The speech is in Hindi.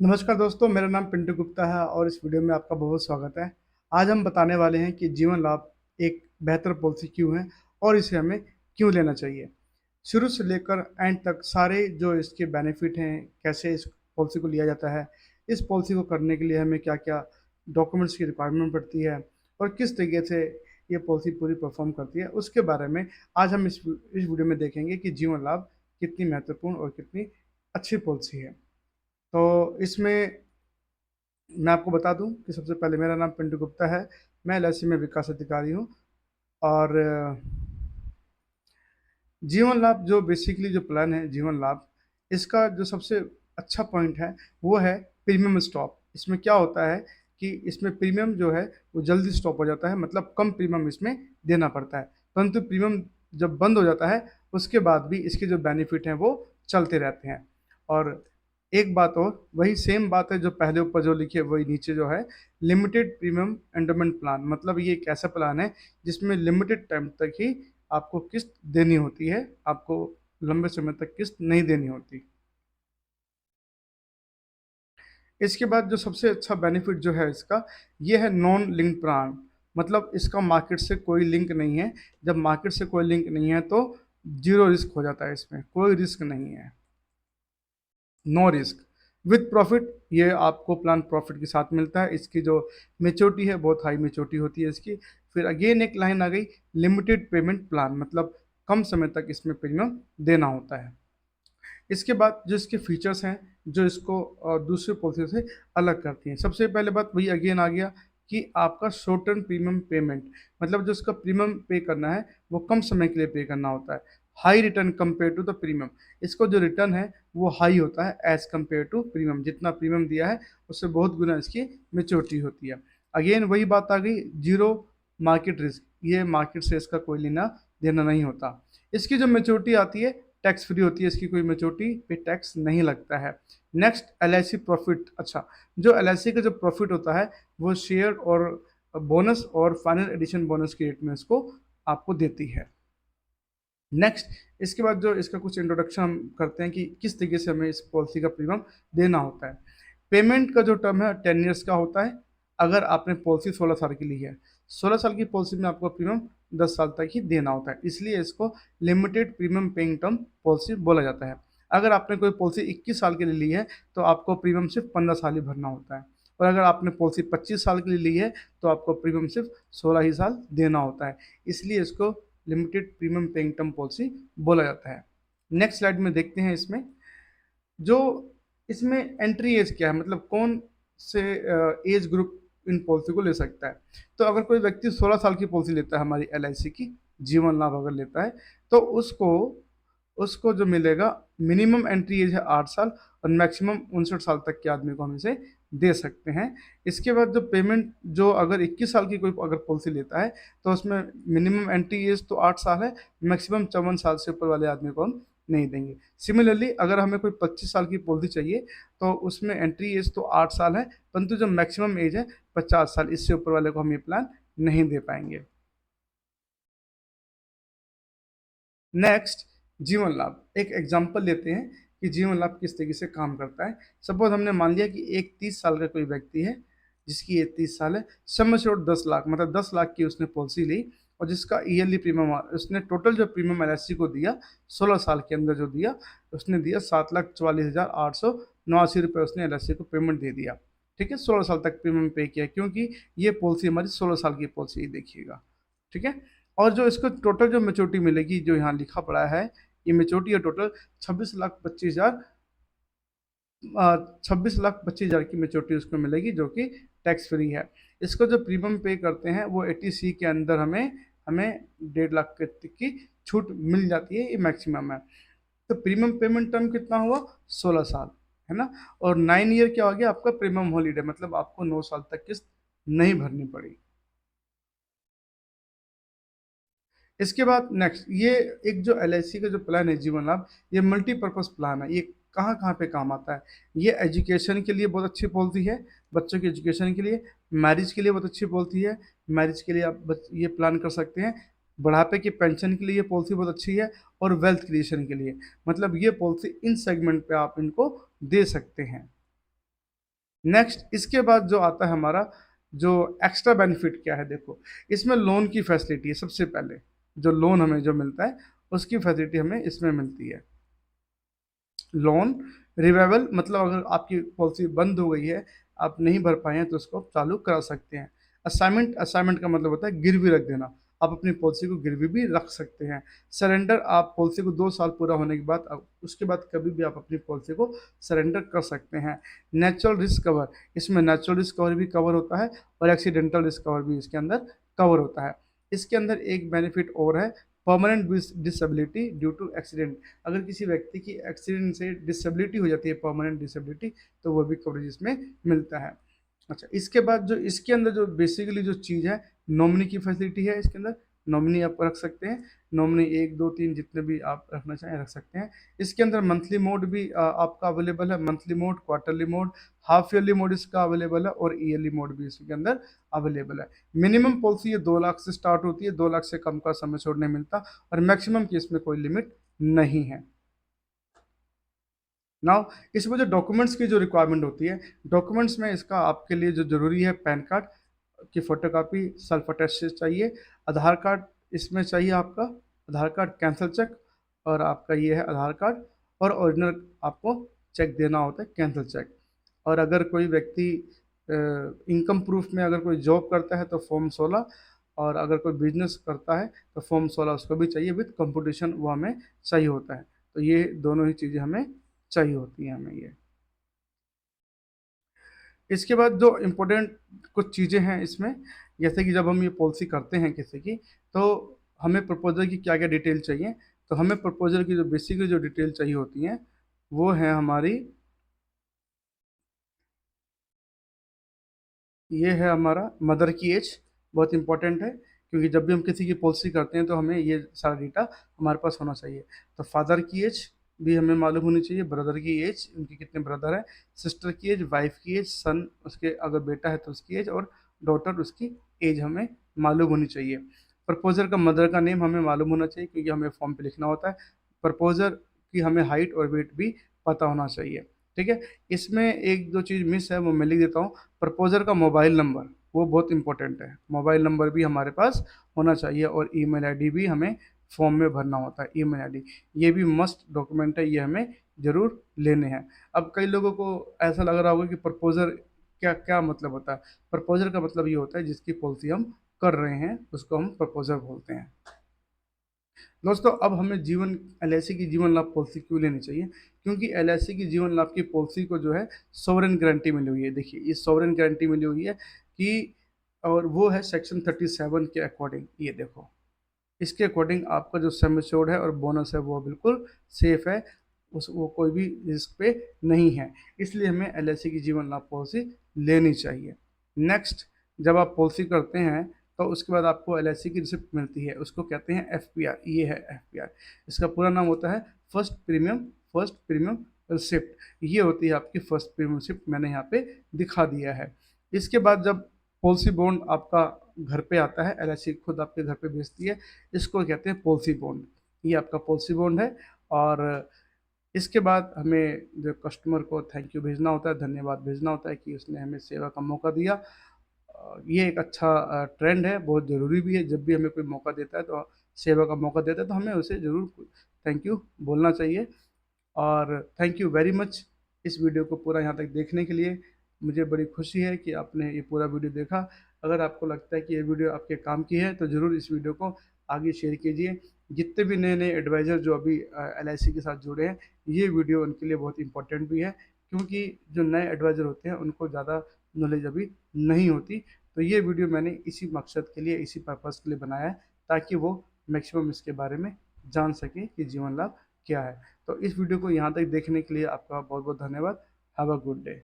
नमस्कार दोस्तों, मेरा नाम पिंटू गुप्ता है और इस वीडियो में आपका बहुत स्वागत है। आज हम बताने वाले हैं कि जीवन लाभ एक बेहतर पॉलिसी क्यों है और इसे हमें क्यों लेना चाहिए। शुरू से लेकर एंड तक सारे जो इसके बेनिफिट हैं, कैसे इस पॉलिसी को लिया जाता है, इस पॉलिसी को करने के लिए हमें क्या-क्या डॉक्यूमेंट्स की रिक्वायरमेंट पड़ती है और किस तरीके से ये पॉलिसी पूरी परफॉर्म करती है, उसके बारे में आज हम इस वीडियो में देखेंगे कि जीवन लाभ कितनी महत्वपूर्ण और कितनी अच्छी पॉलिसी है। तो इसमें मैं आपको बता दूं कि सबसे पहले मेरा नाम पिंटू गुप्ता है। मैं एलआईसी में विकास अधिकारी हूं और जीवन लाभ जो बेसिकली जो प्लान है जीवन लाभ, इसका जो सबसे अच्छा पॉइंट है वो है प्रीमियम स्टॉप। इसमें क्या होता है कि इसमें प्रीमियम जो है वो जल्दी स्टॉप हो जाता है, मतलब कम प्रीमियम इसमें देना पड़ता है। परंतु प्रीमियम जब बंद हो जाता है उसके बाद भी इसके जो बेनिफिट हैं वो चलते रहते हैं। और एक बात और, वही सेम बात है जो पहले ऊपर जो लिखी है वही नीचे जो है, लिमिटेड प्रीमियम एंडोमेंट प्लान। मतलब ये एक ऐसा प्लान है जिसमें लिमिटेड टाइम तक ही आपको किस्त देनी होती है, आपको लंबे समय तक किस्त नहीं देनी होती। इसके बाद जो सबसे अच्छा बेनिफिट जो है इसका, ये है नॉन लिंक्ड प्लान। मतलब इसका मार्केट से कोई लिंक नहीं है। जब मार्केट से कोई लिंक नहीं है तो जीरो रिस्क हो जाता है, इसमें कोई रिस्क नहीं है, नो रिस्क विथ प्रॉफिट। ये आपको प्लान प्रॉफिट के साथ मिलता है। इसकी जो मेच्योरिटी है बहुत हाई मेच्योरिटी होती है इसकी। फिर अगेन एक लाइन आ गई, लिमिटेड पेमेंट प्लान, मतलब कम समय तक इसमें प्रीमियम देना होता है। इसके बाद जो इसके फीचर्स हैं जो इसको दूसरे पॉलिसी से अलग करती हैं, सबसे पहले बात वही अगेन आ गया कि आपका शॉर्ट टर्म प्रीमियम पेमेंट, मतलब जो इसका प्रीमियम पे करना है वो कम समय के लिए पे करना होता है। High return compare to the premium, इसको जो रिटर्न है वो हाई होता है एज कंपेयर टू प्रीमियम। जितना प्रीमियम दिया है उससे बहुत गुना इसकी मेच्योरिटी होती है। अगेन वही बात आ गई, जीरो मार्केट रिस्क, ये मार्केट से इसका कोई लेना देना नहीं होता। इसकी जो मेच्योरिटी आती है टैक्स फ्री होती है, इसकी कोई मेच्योरिटी पे टैक्स नहीं लगता है। Next, LIC profit. अच्छा, जो एलआईसी का जो प्रॉफिट होता है वो शेयर और बोनस और फाइनल एडिशन बोनस के रेट में इसको आपको देती है। नेक्स्ट, इसके बाद जो इसका कुछ इंट्रोडक्शन हम करते हैं कि किस तरीके से हमें इस पॉलिसी का प्रीमियम देना होता है। पेमेंट का जो टर्म है 10 ईयर्स का होता है। अगर आपने पॉलिसी 16 साल की ली है, 16 साल की पॉलिसी में आपको प्रीमियम 10 साल तक ही देना होता है, इसलिए इसको limited premium paying term policy बोला जाता है। अगर आपने कोई पॉलिसी 21 साल के लिए ली है तो आपको प्रीमियम सिर्फ 15 साल ही भरना होता है। और अगर आपने पॉलिसी 25 साल के लिए ली है तो आपको प्रीमियम सिर्फ 16 ही साल देना होता है, इसलिए इसको limited premium paying term policy बोला जाता है। नेक्स्ट स्लाइड में देखते हैं इसमें जो इसमें एंट्री एज क्या है, मतलब कौन से एज ग्रुप इन पॉलिसी को ले सकता है। तो अगर कोई व्यक्ति 16 साल की पॉलिसी लेता है हमारी एलआईसी की, जीवन लाभ अगर लेता है, तो उसको उसको जो मिलेगा, मिनिमम एंट्री एज है 8 साल और मैक्सिमम 59 साल तक के आदमी को हम इसे दे सकते हैं। इसके बाद जो पेमेंट, जो अगर 21 साल की कोई अगर पॉलिसी लेता है तो उसमें मिनिमम एंट्री एज तो 8 साल है, मैक्सिमम 54 साल से ऊपर वाले आदमी को हम नहीं देंगे। सिमिलरली अगर हमें कोई 25 साल की पॉलिसी चाहिए तो उसमें एंट्री एज तो 8 साल है, परंतु जो मैक्सिमम एज है 50 साल, इससे ऊपर वाले को हम ये प्लान नहीं दे पाएंगे। नेक्स्ट, जीवन लाभ। एक एग्जांपल लेते हैं कि जीवन लाभ किस तरीके से काम करता है। सपोज हमने मान लिया कि एक 30 साल का कोई व्यक्ति है जिसकी एज 30 साल है, सम एश्योर्ड 10 लाख, मतलब 10 लाख की उसने पॉलिसी ली और जिसका ईयरली प्रीमियम उसने टोटल जो प्रीमियम एलआईसी को दिया 16 साल के अंदर जो दिया, उसने दिया 7,44,889 रुपये उसने एलआईसी को पेमेंट दे दिया। ठीक है, 16 साल तक प्रीमियम पे किया, क्योंकि ये पॉलिसी हमारी 16 साल की पॉलिसी, देखिएगा। ठीक है, और जो इसको टोटल जो मेच्योरिटी मिलेगी जो यहाँ लिखा पड़ा है, ये मेच्योरिटी है टोटल 26,25,000, 26,25,000 की मेच्योरिटी उसको मिलेगी जो कि टैक्स फ्री है। इसको जो प्रीमियम पे करते हैं वो 80C के अंदर हमें हमें 1.5 लाख तक की छूट मिल जाती है, ये मैक्सिमम है। तो प्रीमियम पेमेंट टर्म कितना हुआ, 16 साल, है ना। और 9 ईयर क्या हो गया आपका प्रीमियम हॉलीडे, मतलब आपको 9 साल तक किस्त नहीं भरनी पड़ी। इसके बाद नेक्स्ट, ये एक जो एलआईसी का जो प्लान है जीवन लाभ, ये मल्टीपर्पज़ प्लान है। ये कहाँ कहाँ पे काम आता है, ये एजुकेशन के लिए बहुत अच्छी पॉलिसी है, बच्चों की एजुकेशन के लिए, मैरिज के लिए बहुत अच्छी पॉलिसी है, मैरिज के लिए आप ये प्लान कर सकते हैं। बुढ़ापे की पेंशन के लिए ये पॉलिसी बहुत अच्छी है, और वेल्थ क्रिएशन के लिए, मतलब ये पॉलिसी इन सेगमेंट पे आप इनको दे सकते हैं। नेक्स्ट इसके बाद जो आता है हमारा जो एक्स्ट्रा बेनिफिट क्या है, देखो इसमें लोन की फैसिलिटी है। सबसे पहले जो लोन हमें जो मिलता है उसकी फैसिलिटी हमें इसमें मिलती है। लोन रिवाइवल मतलब अगर आपकी पॉलिसी बंद हो गई है, आप नहीं भर पाए हैं, तो उसको आप चालू करा सकते हैं। असाइनमेंट, असाइनमेंट का मतलब होता है गिरवी रख देना। आप अपनी पॉलिसी को गिरवी भी रख सकते हैं। सरेंडर, आप पॉलिसी को 2 साल पूरा होने के बाद उसके बाद कभी भी आप अपनी पॉलिसी को सरेंडर कर सकते हैं। नेचुरल रिस्क कवर, इसमें नेचुरल रिस्क कवर भी कवर होता है और एक्सीडेंटल रिस्क कवर भी इसके अंदर कवर होता है। इसके अंदर एक बेनिफिट और है, permanent disability due to accident. अगर किसी व्यक्ति की एक्सीडेंट से डिसेबिलिटी हो जाती है, परमानेंट डिसेबिलिटी, तो वो भी कवरेज इसमें मिलता है। अच्छा, इसके बाद जो इसके अंदर जो बेसिकली जो चीज़ है, नॉमिनी की फैसिलिटी है। इसके अंदर नॉमिनी आप रख सकते हैं। नॉमिनी 1 2 3 जितने भी आप रखना चाहें रख सकते हैं। इसके अंदर मंथली मोड भी आपका अवेलेबल है। Monthly mode, quarterly mode, half yearly mode इसका अवेलेबल है और ईयरली मोड भी इसके अंदर अवेलेबल है। मिनिमम पॉलिसी ये 2 लाख से स्टार्ट होती है, 2 लाख से कम का समय छोड़ने मिलता, और मैक्सिमम की इसमें कोई लिमिट नहीं है। नाउ इसमें जो डॉक्यूमेंट्स की जो रिक्वायरमेंट होती है, डॉक्यूमेंट्स में इसका आपके लिए जो ज़रूरी है, पैन कार्ड की फ़ोटोकॉपी सेल्फ अटेस्टेड चाहिए, आधार कार्ड इसमें चाहिए आपका, आधार कार्ड कैंसल चेक, और आपका ये है आधार कार्ड, और ओरिजिनल आपको चेक देना होता है, कैंसल चेक। और अगर कोई व्यक्ति इनकम प्रूफ में अगर कोई जॉब करता है तो फॉर्म 16, और अगर कोई बिजनेस करता है तो फॉर्म 16 उसको भी चाहिए, विद कंपटीशन वो हमें चाहिए होता है। तो ये दोनों ही चीज़ें हमें चाहिए होती हैं हमें ये। इसके बाद जो इम्पोर्टेंट कुछ चीज़ें हैं इसमें, जैसे कि जब हम ये पॉलिसी करते हैं किसी की, तो हमें प्रपोजल की क्या क्या डिटेल चाहिए। तो हमें प्रपोजल की जो बेसिकली जो डिटेल चाहिए होती हैं, वो है हमारी, ये है हमारा मदर की एज, बहुत इंपॉर्टेंट है, क्योंकि जब भी हम किसी की पॉलिसी करते हैं तो हमें ये सारा डेटा हमारे पास होना चाहिए। तो फादर की एज भी हमें मालूम होनी चाहिए, ब्रदर की एज, उनके कितने ब्रदर हैं, सिस्टर की एज, वाइफ की एज, सन उसके अगर बेटा है तो उसकी एज, और डॉटर उसकी एज हमें मालूम होनी चाहिए। प्रपोजर का मदर का नेम हमें मालूम होना चाहिए, क्योंकि हमें फॉर्म पे लिखना होता है। प्रपोजर की हमें हाइट और वेट भी पता होना चाहिए। ठीक है। इसमें एक दो चीज़ मिस है, वो मैं लिख देता हूँ। प्रपोजर का मोबाइल नंबर, वो बहुत इंपॉर्टेंट है। मोबाइल नंबर भी हमारे पास होना चाहिए, और ईमेल आईडी भी हमें फॉर्म में भरना होता है, ईमेल आईडी। ये भी मस्ट डॉक्यूमेंट है, ये हमें ज़रूर लेने हैं। अब कई लोगों को ऐसा लग रहा होगा कि प्रपोजर क्या क्या मतलब होता है। प्रपोजर का मतलब ये होता है जिसकी पॉलिसी हम कर रहे हैं उसको हम प्रपोजर बोलते हैं। दोस्तों, अब हमें जीवन एलआईसी की जीवन लाभ पॉलिसी क्यों लेनी चाहिए? क्योंकि एलआईसी की जीवन लाभ की पॉलिसी को जो है सॉवरेन गारंटी मिली हुई है। देखिए, ये सॉवरेन गारंटी मिली हुई है कि, और वो है सेक्शन 37 के अकॉर्डिंग। ये देखो, इसके अकॉर्डिंग आपका जो सम एश्योर्ड है और बोनस है वो बिल्कुल सेफ है, उस वो कोई भी रिस्क पे नहीं है। इसलिए हमें एलआईसी की जीवन लाभ पॉलिसी लेनी चाहिए। नेक्स्ट, जब आप पॉलिसी करते हैं तो उसके बाद आपको एलआईसी की रिसिप्ट मिलती है, उसको कहते हैं एफपीआर। ये है एफपीआर, इसका पूरा नाम होता है फर्स्ट प्रीमियम रिसिप्ट। ये होती है आपकी फर्स्ट प्रीमियम रिसिप्ट, मैंने यहाँ पे दिखा दिया है। इसके बाद जब पॉलिसी बॉन्ड आपका घर पे आता है, एलआईसी खुद आपके घर पे भेजती है, इसको कहते हैं पॉलिसी बॉन्ड। ये आपका पॉलिसी बॉन्ड है। और इसके बाद हमें जो कस्टमर को थैंक यू भेजना होता है, धन्यवाद भेजना होता है कि उसने हमें सेवा का मौका दिया। ये एक अच्छा ट्रेंड है, बहुत ज़रूरी भी है। जब भी हमें कोई मौका देता है तो सेवा का मौका देता है तो हमें उसे ज़रूर थैंक यू बोलना चाहिए। और थैंक यू वेरी मच इस वीडियो को पूरा यहाँ तक देखने के लिए। मुझे बड़ी खुशी है कि आपने ये पूरा वीडियो देखा। अगर आपको लगता है कि ये वीडियो आपके काम की है तो ज़रूर इस वीडियो को आगे शेयर कीजिए। जितने भी नए नए एडवाइज़र जो अभी एलआईसी के साथ जुड़े हैं, ये वीडियो उनके लिए बहुत इंपॉर्टेंट भी है, क्योंकि जो नए एडवाइज़र होते हैं उनको ज़्यादा नॉलेज अभी नहीं होती। तो ये वीडियो मैंने इसी मकसद के लिए, इसी पर्पज़ के लिए बनाया है, ताकि वो मैक्सिमम इसके बारे में जान सकें कि जीवन लाभ क्या है। तो इस वीडियो को यहाँ तक देखने के लिए आपका बहुत बहुत धन्यवाद। Have a good day.